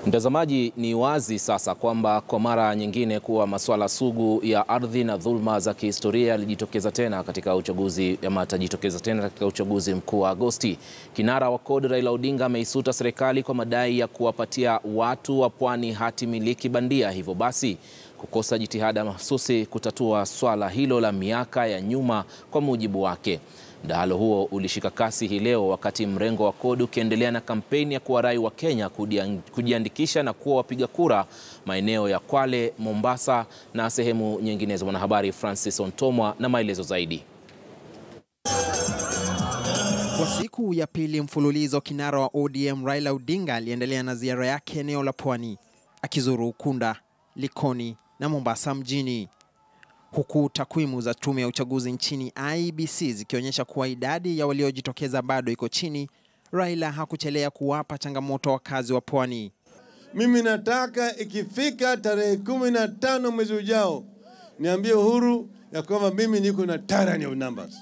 Mtazamaji, ni wazi sasa kwamba kwa mara nyingine kuwa masuala sugu ya ardhi na dhulma za kihistoria yatajitokeza tena katika uchaguzi mkuu wa Agosti. Kinara wa CORD Raila Odinga ameisuta serikali kwa madai ya kuwapatia watu wa pwani hati miliki bandia, hivyo basi kukosa jitihada mahsusi kutatua swala hilo la miaka ya nyuma kwa mujibu wake. Mdahalo huo ulishika kasi hii leo wakati mrengo wa CORD ukiendelea na kampeni ya kuwarai wa Kenya kujiandikisha na kuwa wapiga kura maeneo ya Kwale, Mombasa na sehemu nyinginezo. Mwanahabari Francis Ontomwa na maelezo zaidi. Kwa siku ya pili mfululizo, kinara wa ODM Raila Odinga aliendelea na ziara yake eneo la pwani, akizuru Ukunda, Likoni na Mombasa mjini. Huku takwimu za tume ya uchaguzi nchini IEBC zikionyesha kuwa idadi ya waliojitokeza bado iko chini, Raila hakuchelea kuwapa changamoto wakazi wa pwani. Mimi nataka ikifika tarehe 15 mwezi ujao niambie Uhuru ya kwamba mimi niko na tyranny of numbers.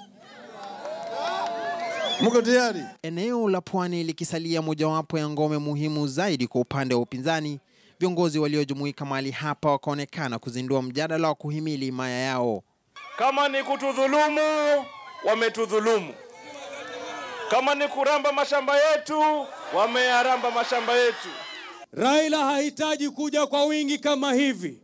Mko tayari? Eneo la pwani likisalia mojawapo ya ngome muhimu zaidi kwa upande wa upinzani, viongozi waliojumuika mahali hapa wakaonekana kuzindua mjadala wa kuhimili himaya yao. Kama ni kutudhulumu, wametudhulumu. Kama ni kuramba mashamba yetu, wameyaramba mashamba yetu. Raila hahitaji kuja kwa wingi kama hivi.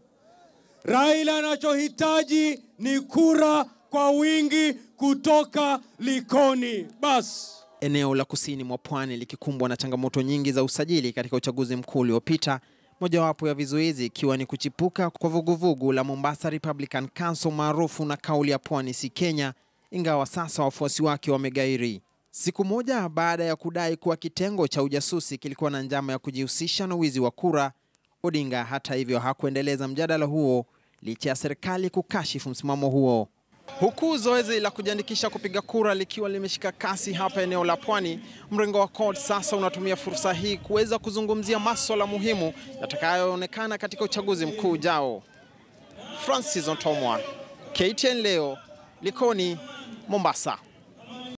Raila anachohitaji ni kura kwa wingi kutoka Likoni. Bas. Eneo la kusini mwa pwani likikumbwa na changamoto nyingi za usajili katika uchaguzi mkuu uliopita, mojawapo ya vizuizi ikiwa ni kuchipuka kwa vuguvugu la Mombasa Republican Council maarufu na kauli ya pwani si Kenya, ingawa sasa wafuasi wake wamegairi. Siku moja baada ya kudai kuwa kitengo cha ujasusi kilikuwa na njama ya kujihusisha na wizi wa kura, Odinga hata hivyo hakuendeleza mjadala huo licha ya serikali kukashifu msimamo huo. Huku zoezi la kujiandikisha kupiga kura likiwa limeshika kasi hapa eneo la pwani, mrengo wa CORD sasa unatumia fursa hii kuweza kuzungumzia masuala muhimu yatakayoonekana katika uchaguzi mkuu ujao. Francis Ontomwa, KTN leo, Likoni, Mombasa.